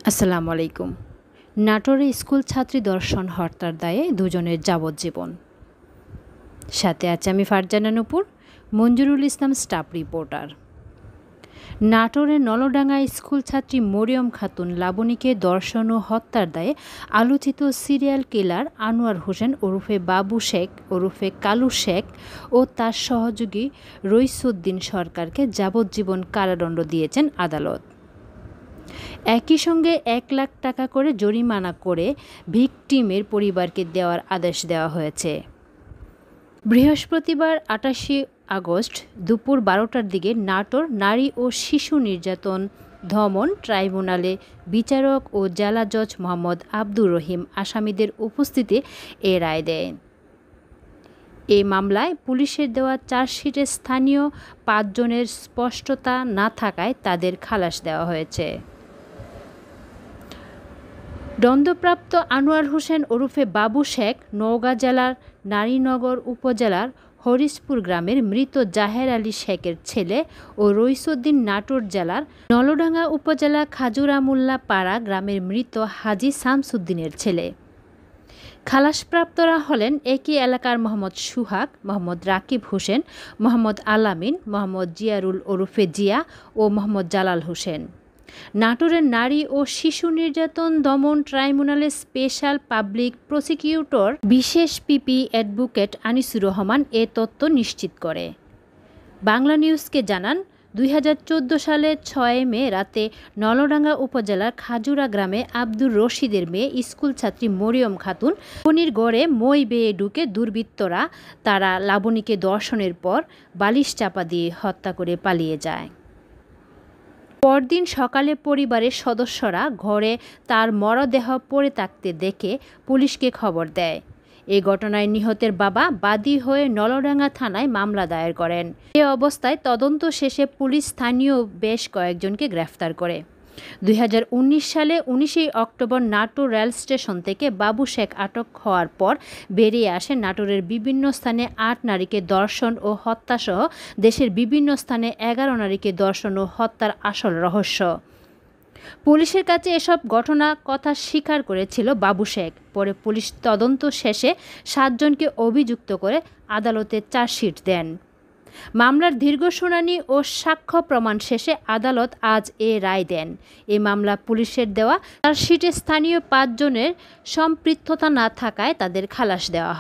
আসসালামু আলাইকুম। নাটোরে স্কুল ছাত্রী ধর্ষণ হত্যার দায়ে দুজনের যাবজ্জীবন। সাথে আছে আমি ফারজানা নূপুর, মঞ্জুরুল ইসলাম স্টাফ রিপোর্টার। নাটোরের নলডাঙ্গা স্কুল ছাত্রী মরিয়ম খাতুন লাবণীকে ধর্ষণ ও হত্যার দায়ে আলোচিত সিরিয়াল কিলার আনোয়ার হোসেন ওরফে বাবু শেখ ওরফে কালু শেখ ও তার সহযোগী রইসুদ্দিন সরকারকে যাবজ্জীবন কারাদণ্ড দিয়েছেন আদালত। একই সঙ্গে ১ লাখ টাকা করে জরিমানা করে ভিকটিমের পরিবারকে দেওয়ার আদেশ দেওয়া হয়েছে। বৃহস্পতিবার ২৮ আগস্ট দুপুর ১২টার দিকে নাটোর নারী ও শিশু নির্যাতন দমন ট্রাইব্যুনালে বিচারক ও জেলা জজ মোহাম্মদ আব্দুর রহিম আসামিদের উপস্থিতি এ রায় দেন। এ মামলায় পুলিশের দেওয়া চার্জশিটে স্থানীয় ৫ জনের স্পষ্টতা না থাকায় তাদের খালাস দেওয়া হয়েছে। দণ্ডপ্রাপ্ত আনোয়ার হোসেন ওরফে বাবু শেখ নওগাঁ জেলার নারীনগর উপজেলার হরিশপুর গ্রামের মৃত জাহের আলী শেখের ছেলে ও রইসুদ্দিন নাটোর জেলার নলডাঙ্গা উপজেলা খাজুরামুল্লা পাড়া গ্রামের মৃত হাজি শামসুদ্দিনের ছেলে। খালাসপ্রাপ্তরা হলেন একই এলাকার মোহাম্মদ সুহাগ, মোহাম্মদ রাকিব হোসেন, মোহাম্মদ আলামিন, মোহাম্মদ জিয়ারুল ওরফে জিয়া ও মোহাম্মদ জালাল হোসেন। নাটোরের নারী ও শিশু নির্যাতন দমন ট্রাইব্যুনালের স্পেশাল পাবলিক প্রসিকিউটর বিশেষ পিপি অ্যাডভোকেট আনিসুর রহমান এ তথ্য নিশ্চিত করে। বাংলা নিউজকে জানান, ২০১৪ সালের ৬ মে রাতে নলডাঙ্গা উপজেলার খাজুরা গ্রামে আব্দুর রশিদের মেয়ে স্কুল ছাত্রী মরিয়ম খাতুন লাবণীর গড়ে মই বেয়ে ঢুকে দুর্বৃত্তরা তারা লাবণীকে ধর্ষণের পর বালিশ চাপা দিয়ে হত্যা করে পালিয়ে যায়। পরদিন সকালে পরিবারের সদস্যরা ঘরে তার মরদেহ পড়ে থাকতে দেখে পুলিশকে খবর দেয়। এ ঘটনায় নিহতের বাবা বাদী হয়ে নলডাঙ্গা থানায় মামলা দায়ের করেন। এ অবস্থায় তদন্ত শেষে পুলিশ স্থানীয় বেশ কয়েকজনকে গ্রেফতার করে। ২০১৯ সালে ১৯ অক্টোবর নাটোর রেল স্টেশন থেকে বাবু শেখ আটক হওয়ার পর বেরিয়ে আসে নাটোরের বিভিন্ন স্থানে ৮ নারীকে ধর্ষণ ও হত্যাসহ দেশের বিভিন্ন স্থানে ১১ নারীকে ধর্ষণ ও হত্যার আসল রহস্য। পুলিশের কাছে এসব ঘটনা কথা স্বীকার করেছিল বাবু শেখ। পরে পুলিশ তদন্ত শেষে ৭ জনকে অভিযুক্ত করে আদালতে চার্জশিট দেন। মামলার দীর্ঘ শুনানি ও সাক্ষ্য প্রমাণ শেষে আদালত আজ এ রায় দেন। এ মামলা পুলিশের দেওয়া চার্জশিটে স্থানীয় ৫ জনের সম্পৃক্ততা না থাকায় তাদের খালাস দেওয়া হয়।